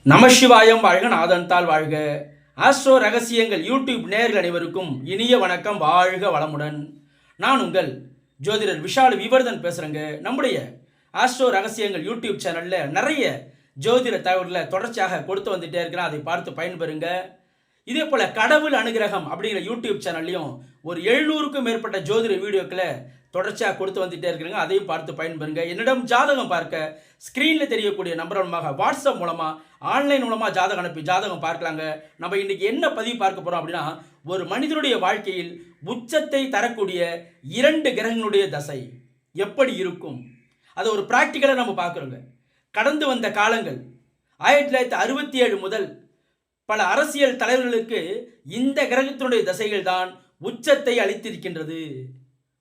நமசிவாயம் வாழ்க, நாதன்தாள் வாழ்க. ஆஸ்ட்ரோ ரகசியங்கள் யூடியூப் நேயர்கள் அனைவருக்கும் இனிய வணக்கம். வாழ்க வளமுடன். நான் உங்கள் ஜோதிடர் விஷால் விவர்தன் பேசுகிறேங்க. நம்முடைய ஆஸ்ட்ரோ ரகசியங்கள் யூடியூப் சேனலில் நிறைய ஜோதிட தகவல்களை தொடர்ச்சியாக கொடுத்து வந்துட்டே இருக்கிறேன். அதை பார்த்து பயன்பெறுங்க. இதே போல் கடவுள் அனுகிரகம் அப்படிங்கிற யூடியூப் சேனல்லையும் ஒரு 700க்கும் மேற்பட்ட ஜோதிட வீடியோக்களை தொடர்ச்சியாக கொடுத்து வந்துட்டே இருக்கிறாங்க. அதையும் பார்த்து பயன்பெறுங்க. என்னிடம் ஜாதகம் பார்க்க ஸ்க்ரீனில் தெரியக்கூடிய நம்பர் மூலமாக வாட்ஸ்அப் மூலமாக ஆன்லைன் மூலமாக ஜாதகம் அனுப்பி ஜாதகம் பார்க்கலாங்க. நம்ம இன்றைக்கி என்ன பதிவு பார்க்க போகிறோம் அப்படின்னா, ஒரு மனிதனுடைய வாழ்க்கையில் உச்சத்தை தரக்கூடிய 2 கிரகங்களுடைய தசை எப்படி இருக்கும், அதை ஒரு ப்ராக்டிக்கலாக நம்ம பார்க்குறோங்க. கடந்து வந்த காலங்கள் 1967 முதல் பல அரசியல் தலைவர்களுக்கு இந்த கிரகத்தினுடைய தசைகள் தான் உச்சத்தை அளித்திருக்கின்றது.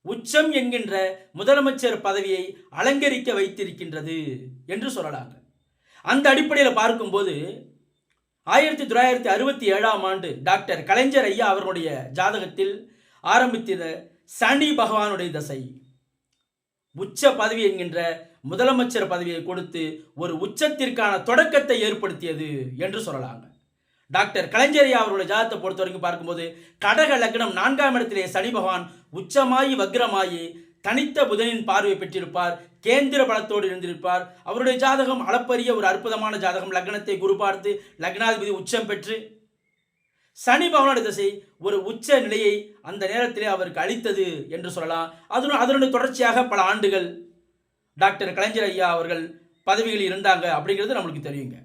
உச்சம் என்கின்ற முதலமைச்சர் பதவியை அலங்கரிக்க வைத்திருக்கின்றது என்று சொல்லலாங்க. அந்த அடிப்படையில் பார்க்கும்போது 1967ஆம் ஆண்டு டாக்டர் கலைஞர் ஐயா அவர்களுடைய ஜாதகத்தில் ஆரம்பித்த சனி பகவானுடைய தசை உச்ச பதவி என்கின்ற முதலமைச்சர் பதவியை கொடுத்து ஒரு உச்சத்திற்கான தொடக்கத்தை ஏற்படுத்தியது என்று சொல்லலாங்க. டாக்டர் கலைஞர் ஐயா அவருடைய ஜாதகத்தை பொறுத்த வரைக்கும் பார்க்கும்போது கடக லக்னம் 4ஆம் இடத்திலே சனி பகவான் உச்சமாயி வக்ரமாயி தனித்த புதனின் பார்வை பெற்றிருப்பார். கேந்திர பலத்தோடு இருந்திருப்பார். அவருடைய ஜாதகம் அளப்பரிய ஒரு அற்புதமான ஜாதகம். லக்னத்தை குரு பார்த்து லக்னாதிபதி உச்சம் பெற்று சனி பகவானுடைய திசை ஒரு உச்ச நிலையை அந்த நேரத்திலே அவருக்கு அளித்தது என்று சொல்லலாம். அதனுடைய தொடர்ச்சியாக பல ஆண்டுகள் டாக்டர் கலைஞர் ஐயா அவர்கள் பதவிகளில் இருந்தாங்க அப்படிங்கிறது நம்மளுக்கு தெரியுங்க.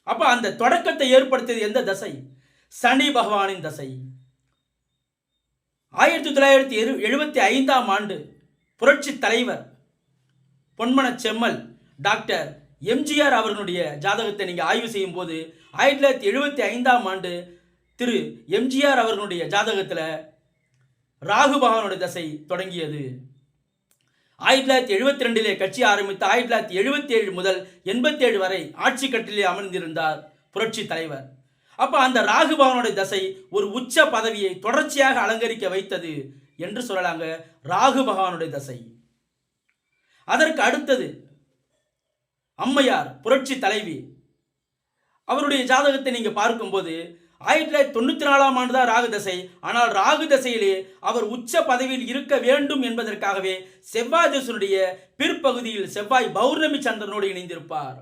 அப்போ அந்த தொடக்கத்தை ஏற்படுத்தியது எந்த தசை? சனி பகவானின் தசை. 1975ஆம் ஆண்டு புரட்சி தலைவர் பொன்மன செம்மல் டாக்டர் எம்ஜிஆர் அவர்களுடைய ஜாதகத்தை நீங்கள் ஆய்வு செய்யும் போது 1975ஆம் ஆண்டு திரு எம்ஜிஆர் அவர்களுடைய ஜாதகத்தில் ராகு பகவானுடைய தசை தொடங்கியது. 1972 கட்சி ஆரம்பித்து 1977 முதல் 87 வரை ஆட்சி கட்டிலே அமர்ந்திருந்தார் புரட்சி தலைவர். அப்போ அந்த ராகு பகவானுடைய தசை ஒரு உச்ச பதவியை தொடர்ச்சியாக அலங்கரிக்க வைத்தது என்று சொல்லலாங்க. ராகு பகவானுடைய தசை. அதற்கு அடுத்தது அம்மையார் புரட்சி தலைவி அவருடைய ஜாதகத்தை நீங்க பார்க்கும்போது 1994ஆம் ஆண்டு தான் ராகு தசை. ஆனால் ராகு தசையிலே அவர் உச்ச பதவியில் இருக்க வேண்டும் என்பதற்காகவே செவ்வாய் தசையுடைய பிற்பகுதியில் செவ்வாய் பௌர்ணமி சந்திரனோடு இணைந்திருப்பார்.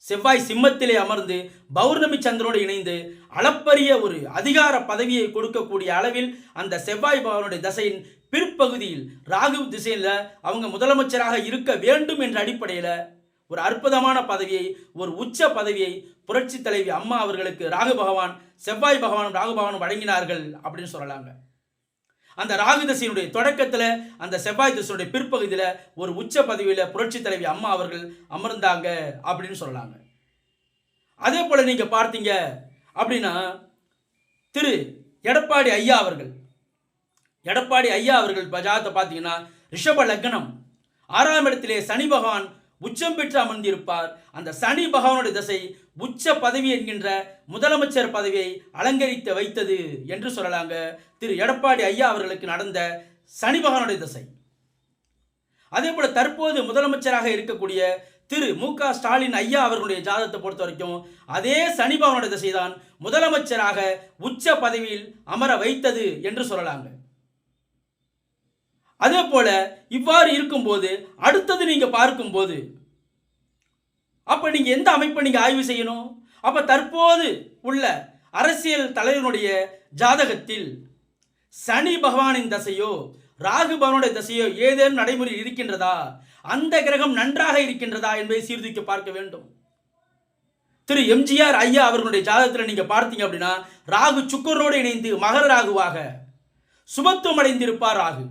செவ்வாய் சிம்மத்திலே அமர்ந்து பௌர்ணமி சந்திரனோடு இணைந்து அளப்பரிய ஒரு அதிகார பதவியை கொடுக்கக்கூடிய அளவில் அந்த செவ்வாய் பகவானுடைய தசையின் பிற்பகுதியில் ராகு திசையில் அவங்க முதலமைச்சராக இருக்க வேண்டும் என்ற அடிப்படையில் ஒரு அற்புதமான பதவியை, ஒரு உச்ச பதவியை புரட்சி தலைவி அம்மா அவர்களுக்கு ராகு பகவான் செவ்வாய் பகவானும் ராகு பகவானும் வழங்கினார்கள் அப்படின்னு சொல்லலாங்க. அந்த ராகு தசையினுடைய தொடக்கத்தில் அந்த செவ்வாய் தசையுடைய பிற்பகுதியில் ஒரு உச்ச பதவியில் புரட்சி தலைவி அம்மா அவர்கள் அமர்ந்தாங்க அப்படின்னு சொல்லலாங்க. அதே போல் நீங்கள் பார்த்தீங்க அப்படின்னா திரு எடப்பாடி ஐயா அவர்கள் ஜாதகத்தை பார்த்தீங்கன்னா ரிஷப லக்னம் 6ஆம் இடத்திலே சனி பகவான் உச்சம் பெற்று அமர்ந்திருப்பார். அந்த சனி பகவானுடைய தசை உச்ச பதவி என்கின்ற முதலமைச்சர் பதவியை அலங்கரித்து வைத்தது என்று சொல்லலாங்க. திரு எடப்பாடி ஐயா அவர்களுக்கு நடந்த சனி பகவானுடைய தசை. அதே போல தற்போது முதலமைச்சராக இருக்கக்கூடிய திரு மு.க. ஸ்டாலின் ஐயா அவர்களுடைய ஜாதகத்தை பொறுத்த வரைக்கும் அதே சனி பகவானுடைய திசை தான் முதலமைச்சராக உச்ச பதவியில் அமர வைத்தது என்று சொல்லலாங்க. அதே போல இவ்வாறு இருக்கும்போது அடுத்தது நீங்க பார்க்கும்போது அப்ப நீங்க எந்த அமைப்பை நீங்க ஆய்வு செய்யணும்? அப்ப தற்போது உள்ள அரசியல் தலைவனுடைய ஜாதகத்தில் சனி பகவானின் தசையோ ராகு பகவானுடைய தசையோ ஏதேனும் நடைமுறையில் இருக்கின்றதா, அந்த கிரகம் நன்றாக இருக்கின்றதா என்பதை சீர்தூக்கி பார்க்க வேண்டும். திரு எம்ஜிஆர் ஐயா அவர்களுடைய ஜாதகத்தில் நீங்க பார்த்தீங்க அப்படின்னா ராகு சுக்கரனோடு இணைந்து மகர ராகுவாக சுபத்துவம் அடைந்திருப்பார் ராகு.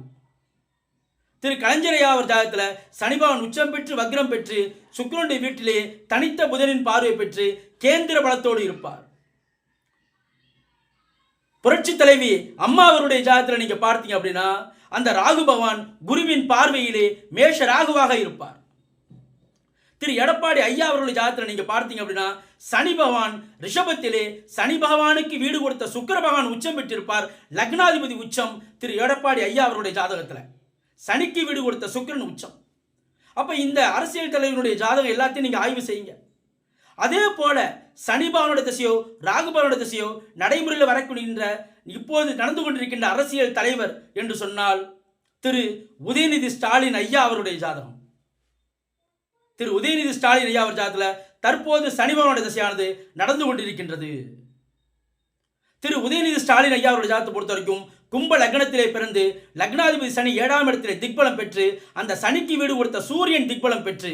திரு கலைஞர் ஐயா அவர் ஜாதகத்தில் சனி பகவான் உச்சம் பெற்று வக்ரம் பெற்று சுக்கிரனுடைய வீட்டிலே தனித்த புதனின் பார்வை பெற்று கேந்திர பலத்தோடு இருப்பார். புரட்சி தலைவி அம்மா அவருடைய ஜாதகத்தில் நீங்க பார்த்தீங்க அப்படின்னா அந்த ராகு பகவான் குருவின் பார்வையிலே மேஷ ராகுவாக இருப்பார். திரு எடப்பாடி ஐயா அவருடைய ஜாதகத்தில் நீங்க பார்த்தீங்க அப்படின்னா சனி பகவான் ரிஷபத்திலே சனி பகவானுக்கு வீடு கொடுத்த சுக்கிர பகவான் உச்சம் பெற்றிருப்பார். லக்னாதிபதி உச்சம் திரு எடப்பாடி ஐயா அவருடைய ஜாதகத்தில் சனிக்கு வீடு கொடுத்த சுக்கிரன் உச்சம். அப்ப இந்த அரசியல் தலைவனுடைய ஜாதகம் எல்லாத்தையும் நீங்க ஆய்வு செய்யுங்க. அதே போல சனி பகவானுடைய திசையோ ராகு பகவானுடைய திசையோ நடைமுறையில் வரக்கூடிய இப்போது நடந்து கொண்டிருக்கின்ற அரசியல் தலைவர் என்று சொன்னால் திரு உதயநிதி ஸ்டாலின் ஐயா அவருடைய ஜாதகம். திரு உதயநிதி ஸ்டாலின் ஐயா அவர் ஜாதகத்தில் தற்போது சனி பகவானுடைய திசையானது நடந்து கொண்டிருக்கின்றது. திரு உதயநிதி ஸ்டாலின் ஐயா அவருடைய ஜாதகத்தை பொறுத்த வரைக்கும் கும்ப லக்னத்திலே பிறந்து லக்னாதிபதி சனி 7ஆம் இடத்திலே திக்பலம் பெற்று அந்த சனிக்கு வீடு கொடுத்த சூரியன் திக்பலம் பெற்று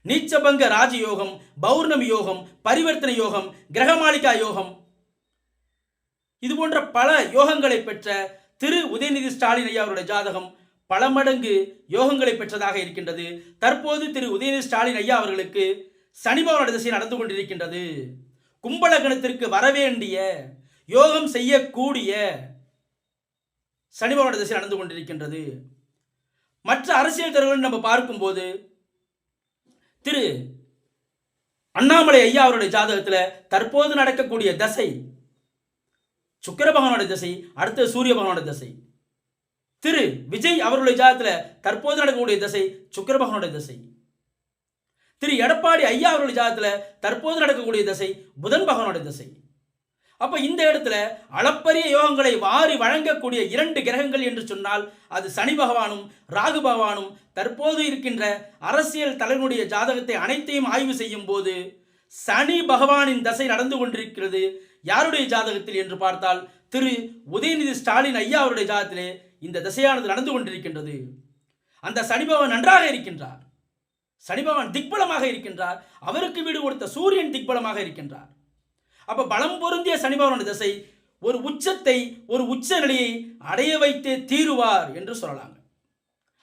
நீச்சபங்க ராஜயோகம், பௌர்ணமி யோகம், பரிவர்த்தனை யோகம், கிரகமாளிகா யோகம், இது போன்ற பல யோகங்களை பெற்ற திரு உதயநிதி ஸ்டாலின் ஐயா அவருடைய ஜாதகம் பல மடங்கு யோகங்களை பெற்றதாக இருக்கின்றது. தற்போது திரு உதயநிதி ஸ்டாலின் ஐயா அவர்களுக்கு சனி பகவானுடைய திசை நடந்து கொண்டிருக்கின்றது. கும்பலகணத்திற்கு வரவேண்டிய யோகம் செய்யக்கூடிய சனி பகவானுடைய திசை நடந்து கொண்டிருக்கின்றது. மற்ற அரசியல் தலைவர்கள் நம்ம பார்க்கும்போது திரு அண்ணாமலை ஐயா அவருடைய ஜாதகத்தில் தற்போது நடக்கக்கூடிய தசை சுக்கிர பகவானுடைய திசை, அடுத்த சூரிய பகவானுடைய திசை. திரு விஜய் அவருடைய ஜாதகத்தில் தற்போது நடக்கக்கூடிய திசை சுக்கிர பகவானுடைய திசை. திரு எடப்பாடி ஐயா அவருடைய ஜாதகத்தில் தற்போது நடக்கக்கூடிய திசை புதன் பகவானுடைய திசை. அப்ப இந்த இடத்துல அளப்பரிய யோகங்களை வாரி வழங்கக்கூடிய 2 கிரகங்கள் என்று சொன்னால் அது சனி பகவானும் ராகு பகவானும். தற்போது இருக்கின்ற அரசியல் தலைவனுடைய ஜாதகத்தை அனைத்தையும் ஆய்வு செய்யும் போது சனி பகவானின் தசை நடந்து கொண்டிருக்கிறது. யாருடைய ஜாதகத்தில் என்று பார்த்தால் திரு உதயநிதி ஸ்டாலின் ஐயா அவருடைய ஜாதகத்திலே இந்த திசையானது நடந்து கொண்டிருக்கின்றது. அந்த சனி பகவான் நன்றாக இருக்கின்றார். சனி பகவான் திக்பலமாக இருக்கின்றார். அவருக்கு வீடு கொடுத்த சூரியன் திக்பலமாக இருக்கின்றார். அப்ப பலம் பொருந்திய சனி பகவானுடைய திசை ஒரு உச்சத்தை, ஒரு உச்ச நிலையை அடைய வைத்தே தீருவார் என்று சொல்லலாங்க.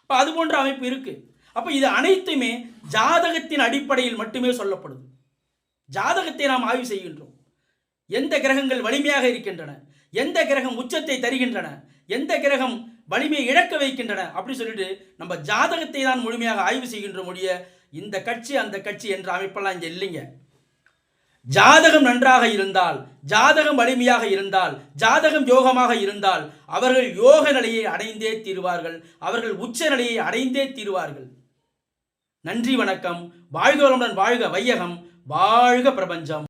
அப்ப அது போன்ற அமைப்பு இருக்கு. அப்ப இது அனைத்துமே ஜாதகத்தின் அடிப்படையில் மட்டுமே சொல்லப்படுது. ஜாதகத்தை நாம் ஆய்வு செய்கின்றோம். எந்த கிரகங்கள் வலிமையாக இருக்கின்றன, எந்த கிரகம் உச்சத்தை தருகின்றன, எந்த கிரகம் வலிமையை இழக்க வைக்கின்றன அப்படி சொல்லிட்டு நம்ம ஜாதகத்தை தான் முழுமையாக ஆய்வு செய்கின்ற முடிய இந்த கட்சி அந்த கட்சி என்ற அமைப்பெல்லாம் இங்கே இல்லைங்க. ஜாதகம் நன்றாக இருந்தால், ஜாதகம் வலிமையாக இருந்தால், ஜாதகம் யோகமாக இருந்தால் அவர்கள் யோக நிலையை அடைந்தே தீருவார்கள். அவர்கள் உச்ச நிலையை அடைந்தே தீருவார்கள். நன்றி, வணக்கம். வாழ்க வளமுடன், வாழ்க வையகம், வாழ்க பிரபஞ்சம்.